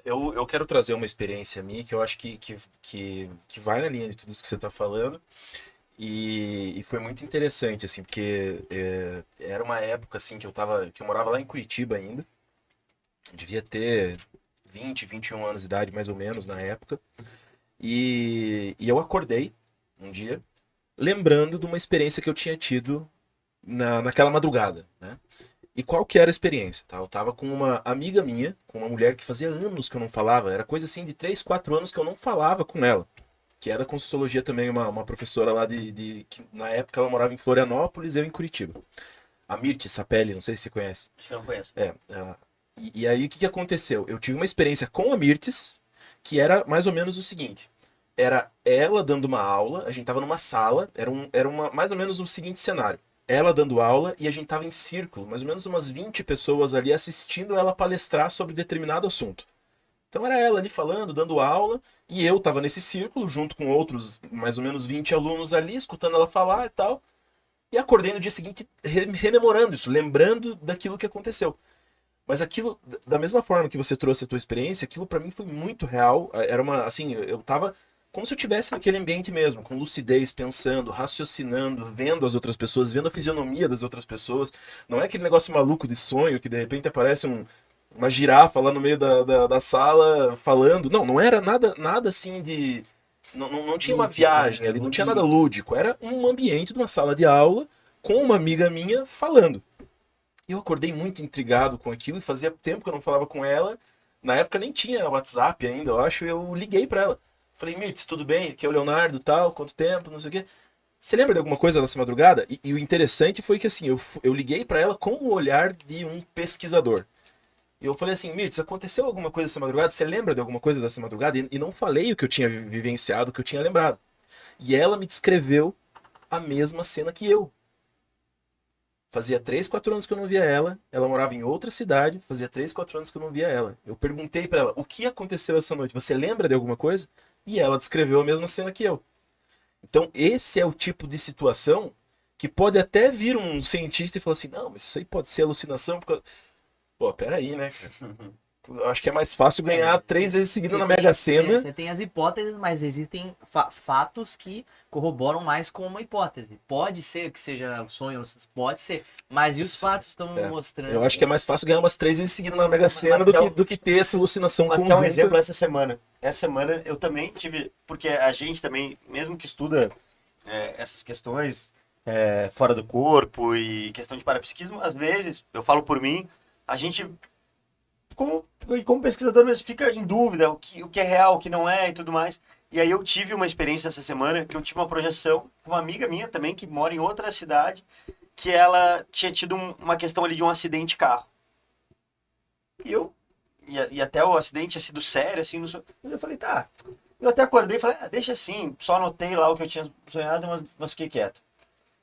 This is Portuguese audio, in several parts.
Eu quero trazer uma experiência minha que eu acho que vai na linha de tudo isso que você está falando. E foi muito interessante, assim, porque era uma época, assim, que eu morava lá em Curitiba ainda. Devia ter 21 anos de idade, mais ou menos, na época. E eu acordei um dia, lembrando de uma experiência que eu tinha tido naquela madrugada, né? E qual que era a experiência, tá? Eu tava com uma amiga minha, com uma mulher que fazia anos que eu não falava, era coisa assim de 3 4 anos que eu não falava com ela. Que era com sociologia também, uma professora lá que na época ela morava em Florianópolis, eu em Curitiba. A Mirti Sapelli, não sei se você conhece. Acho que eu não conheço. E aí o que aconteceu? Eu tive uma experiência com a Mirtes, que era mais ou menos o seguinte. Era ela dando uma aula, a gente tava numa sala, mais ou menos o seguinte cenário. Ela dando aula e a gente tava em círculo, mais ou menos umas 20 pessoas ali assistindo ela palestrar sobre determinado assunto. Então era ela ali falando, dando aula, e eu tava nesse círculo, junto com outros, mais ou menos 20 alunos ali, escutando ela falar e tal. E acordei no dia seguinte rememorando isso, lembrando daquilo que aconteceu. Mas aquilo, da mesma forma que você trouxe a tua experiência, aquilo pra mim foi muito real. Era uma, assim, eu tava como se eu tivesse naquele ambiente mesmo, com lucidez, pensando, raciocinando, vendo as outras pessoas, vendo a fisionomia das outras pessoas. Não é aquele negócio maluco de sonho que de repente aparece uma girafa lá no meio da sala falando. Não, não era nada assim de. Não tinha uma Lúdico, viagem né? ali, não tinha nada Onírico. lúdico. Era um ambiente de uma sala de aula com uma amiga minha falando. E eu acordei muito intrigado com aquilo e fazia tempo que eu não falava com ela. Na época nem tinha WhatsApp ainda, eu acho. Eu liguei pra ela. Falei, Mirtz, tudo bem? Aqui é o Leonardo, tal, quanto tempo, não sei o quê. Você lembra de alguma coisa nessa madrugada? E o interessante foi que assim, eu liguei pra ela com o olhar de um pesquisador. E eu falei assim, Mirtz, aconteceu alguma coisa essa madrugada? Você lembra de alguma coisa dessa madrugada? E não falei o que eu tinha vivenciado, o que eu tinha lembrado. E ela me descreveu a mesma cena que eu. Fazia 3 4 anos que eu não via ela. Ela morava em outra cidade. Fazia 3 4 anos que eu não via ela. Eu perguntei pra ela, o que aconteceu essa noite? Você lembra de alguma coisa? E ela descreveu a mesma cena que eu. Então, esse é o tipo de situação que pode até vir um cientista e falar assim, não, mas isso aí pode ser alucinação. Pô, peraí, né, cara? Eu acho que é mais fácil ganhar 3 vezes seguida na Mega Sena. Você tem as hipóteses, mas existem fatos que corroboram mais com uma hipótese. Pode ser que seja um sonho, pode ser. Mas e os fatos estão mostrando? Eu acho que é mais fácil ganhar umas 3 vezes seguida na Mega Sena Mas do que ter essa alucinação Mas que é um conjunta. exemplo essa semana. Essa semana eu também tive, porque a gente também, mesmo que estuda essas questões fora do corpo e questão de parapsiquismo, às vezes, eu falo por mim, a gente, como pesquisador mesmo, fica em dúvida o que é real, o que não é e tudo mais. E aí eu tive uma experiência essa semana que eu tive uma projeção com uma amiga minha também, que mora em outra cidade, que ela tinha tido uma questão ali de um acidente de carro. E eu e até o acidente tinha sido sério, assim, mas eu falei, tá. Eu até acordei e falei, deixa assim, só anotei lá o que eu tinha sonhado, mas fiquei quieto.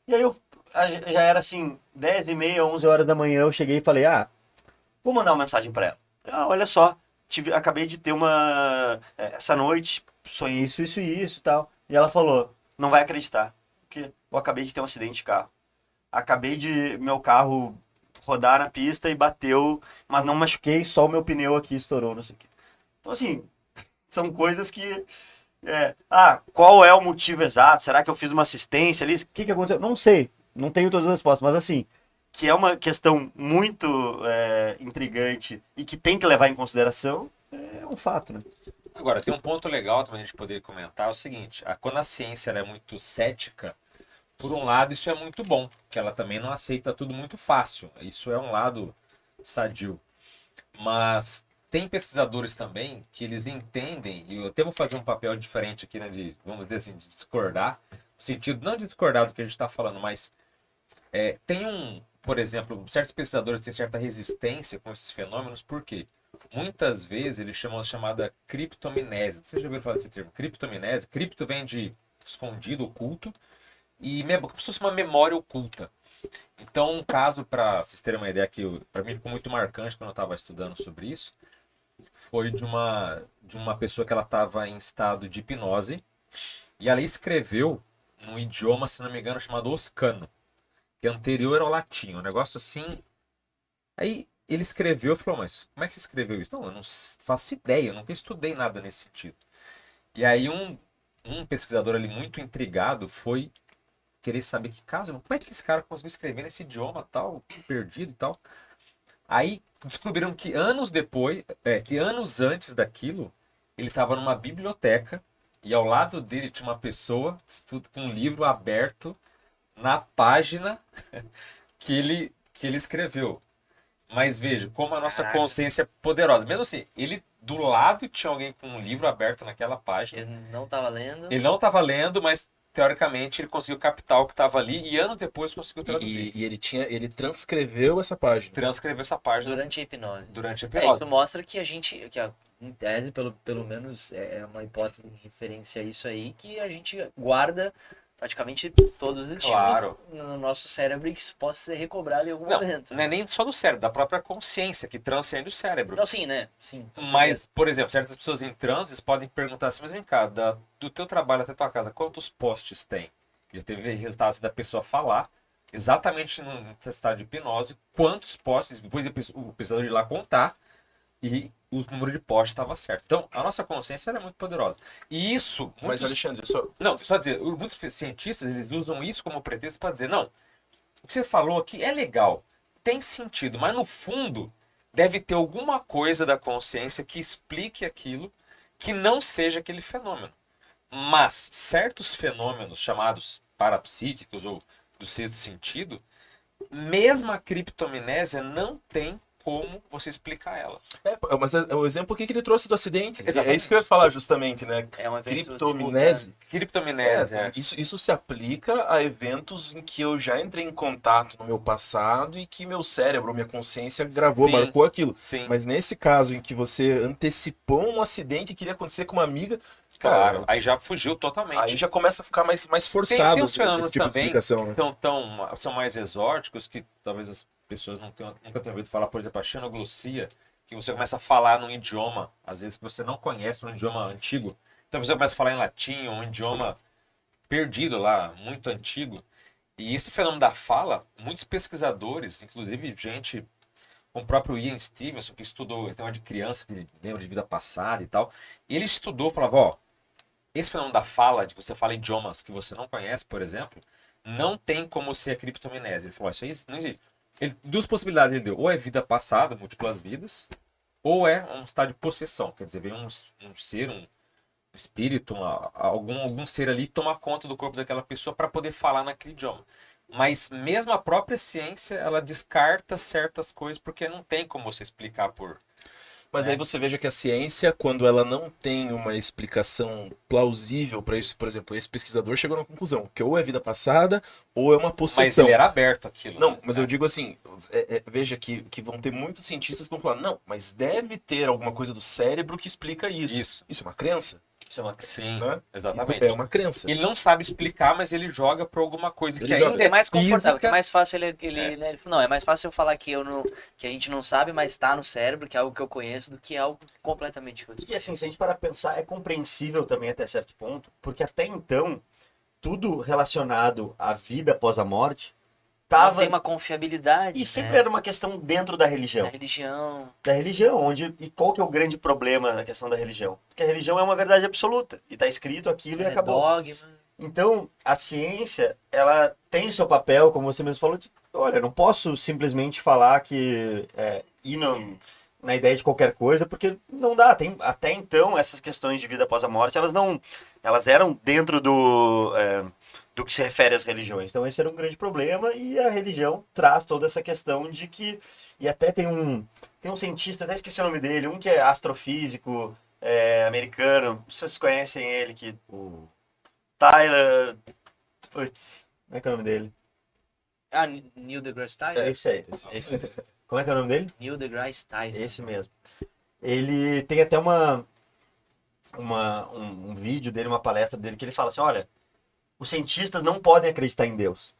E aí já era assim, 10h30, 11 horas da manhã, eu cheguei e falei, vou mandar uma mensagem pra ela. Olha só, acabei de ter essa noite, sonhei isso e tal. E ela falou, não vai acreditar, porque eu acabei de ter um acidente de carro. Meu carro rodar na pista e bateu, mas não machuquei, só o meu pneu aqui estourou, não sei o quê. Então, assim, são coisas que... qual é o motivo exato? Será que eu fiz uma assistência ali? O que aconteceu? Não sei, não tenho todas as respostas, mas assim, que é uma questão muito intrigante e que tem que levar em consideração, é um fato, né? Agora, tem um ponto legal também a gente poder comentar, é o seguinte, quando a ciência ela é muito cética, por um lado isso é muito bom, que ela também não aceita tudo muito fácil, isso é um lado sadio, mas tem pesquisadores também que eles entendem, e eu até vou fazer um papel diferente aqui, né, vamos dizer assim, de discordar, no sentido não de discordar do que a gente está falando, mas por exemplo, certos pesquisadores têm certa resistência com esses fenômenos, por quê? Muitas vezes eles chamam a chamada criptominese. Você já ouviu falar desse termo? Criptominese. Cripto vem de escondido, oculto, e como se fosse uma memória oculta. Então, um caso, para vocês terem uma ideia, que para mim ficou muito marcante quando eu estava estudando sobre isso, foi de uma pessoa que ela estava em estado de hipnose, e ela escreveu num idioma, se não me engano, chamado oscano, que é anterior ao latim, um negócio assim. Aí ele escreveu e falou, mas como é que você escreveu isso? Não, eu não faço ideia, eu nunca estudei nada nesse sentido. E aí um pesquisador ali muito intrigado foi querer saber que caso, como é que esse cara conseguiu escrever nesse idioma tal, perdido e tal. Aí descobriram que anos depois, que anos antes daquilo, ele estava numa biblioteca e ao lado dele tinha uma pessoa com um livro aberto na página que ele escreveu. Mas veja, como a nossa Caraca. consciência é poderosa. Mesmo assim, ele do lado tinha alguém com um livro aberto naquela página. Ele não tava lendo. Ele não estava lendo, mas teoricamente ele conseguiu captar o que estava ali e anos depois conseguiu traduzir. E ele transcreveu essa página. Transcreveu essa página Durante a hipnose. durante a Isso episódio. mostra que em tese, pelo menos é uma hipótese de referência a isso aí, que a gente guarda praticamente todos os Claro. estímulos no nosso cérebro e que isso possa ser recobrado em algum momento. Não é nem só do cérebro, da própria consciência, que transcende o cérebro. Não, sim, né? Sim. com Mas, por exemplo, certas pessoas em transes podem perguntar assim, mas vem cá, do teu trabalho até tua casa, quantos posts tem? Já teve resultados da pessoa falar, exatamente no estado de hipnose, quantos posts, depois o pesquisador ir lá contar, e o número de posts estava certo. Então, a nossa consciência ela é muito poderosa. E isso... Mas, Alexandre, só... Não, só dizer, muitos cientistas eles usam isso como pretexto para dizer, não, o que você falou aqui é legal, tem sentido, mas no fundo deve ter alguma coisa da consciência que explique aquilo que não seja aquele fenômeno. Mas certos fenômenos chamados parapsíquicos ou do sexto sentido, mesmo a criptomnésia não tem como você explicar ela. Mas o exemplo que ele trouxe do acidente. É Exatamente. isso que eu ia falar justamente, né? É um evento Criptomnese. Criptomnésia. Isso se aplica a eventos em que eu já entrei em contato no meu passado e que meu cérebro, minha consciência gravou, Sim. marcou aquilo. Sim. Mas nesse caso em que você antecipou um acidente que iria acontecer com uma amiga, Claro, cara, aí já fugiu totalmente. aí já começa a ficar mais Tem forçado os fenômenos esse tipo de também explicação, que né? são mais exóticos, que talvez as pessoas nunca tenham ouvido falar, por exemplo, a xenoglossia, que você começa a falar num idioma, às vezes que você não conhece, um idioma antigo. Então você começa a falar em latim, um idioma perdido lá, muito antigo. E esse fenômeno da fala, muitos pesquisadores, inclusive gente, como o próprio Ian Stevenson, que estudou o tema de criança, que lembra de vida passada e tal, ele estudou, falava, ó, esse fenômeno da fala, de que você fala idiomas que você não conhece, por exemplo, não tem como ser a criptomnésia. Ele falou, isso aí não existe. Duas possibilidades ele deu. Ou é vida passada, múltiplas vidas, ou é um estado de possessão. Quer dizer, vem um ser, um espírito, algum ser ali tomar conta do corpo daquela pessoa para poder falar naquele idioma. Mas mesmo a própria ciência, ela descarta certas coisas porque não tem como você explicar por... Mas aí você veja que a ciência, quando ela não tem uma explicação plausível para isso, por exemplo, esse pesquisador chegou na conclusão que ou é vida passada ou é uma Mas possessão. ele era aberto aquilo. Não, né? mas eu digo assim, veja que vão ter muitos cientistas que vão falar, não, mas deve ter alguma coisa do cérebro que explica isso. Isso. É uma crença, Isso é uma Sim, né? exatamente. Isso é uma crença. Ele não sabe explicar, mas ele joga por alguma coisa que Ele joga. ainda É mais confortável, física. que é mais fácil né, ele falou, não, é mais fácil eu falar que que a gente não sabe, mas tá no cérebro, que é algo que eu conheço, do que algo completamente que eu E assim, se a gente parar pra pensar, é compreensível também até certo ponto, porque até então, tudo relacionado à vida após a morte, Não tava... tem uma confiabilidade. E sempre né? era uma questão dentro da religião. Da religião. Da religião, e qual que é o grande problema na questão da religião? Porque a religião é uma verdade absoluta, e tá escrito aquilo e acabou. Dogma. Então, a ciência, ela tem o seu papel, como você mesmo falou, de, olha, eu não posso simplesmente falar que ir na ideia de qualquer coisa, porque não dá. Até então, essas questões de vida após a morte, elas eram dentro do que se refere às religiões. Então, esse era um grande problema, e a religião traz toda essa questão de que... E até tem um cientista, até esqueci o nome dele, um que é astrofísico americano, não sei se vocês conhecem ele, que... Tyler... Putz, como é que é o nome dele? Ah, Neil deGrasse Tyson? É esse aí. Esse. Como é que é o nome dele? Neil deGrasse Tyson. Esse mesmo. Ele tem até um vídeo dele, uma palestra dele, que ele fala assim, olha, os cientistas não podem acreditar em Deus.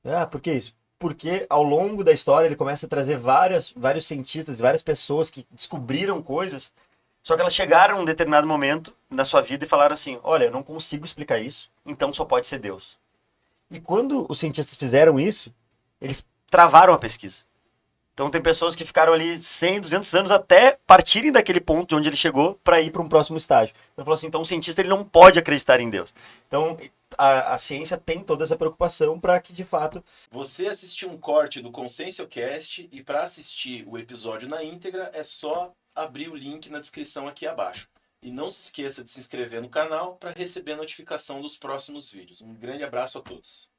Ah, por que isso? Porque ao longo da história ele começa a trazer vários cientistas, várias pessoas que descobriram coisas, só que elas chegaram num determinado momento na sua vida e falaram assim, olha, eu não consigo explicar isso, então só pode ser Deus. E quando os cientistas fizeram isso, eles travaram a pesquisa. Então tem pessoas que ficaram ali 100, 200 anos até partirem daquele ponto de onde ele chegou para ir para um próximo estágio. Então falou assim, então o cientista ele não pode acreditar em Deus. Então a ciência tem toda essa preocupação para que de fato... Você assistiu um corte do ConsciencioCast e para assistir o episódio na íntegra é só abrir o link na descrição aqui abaixo. E não se esqueça de se inscrever no canal para receber a notificação dos próximos vídeos. Um grande abraço a todos.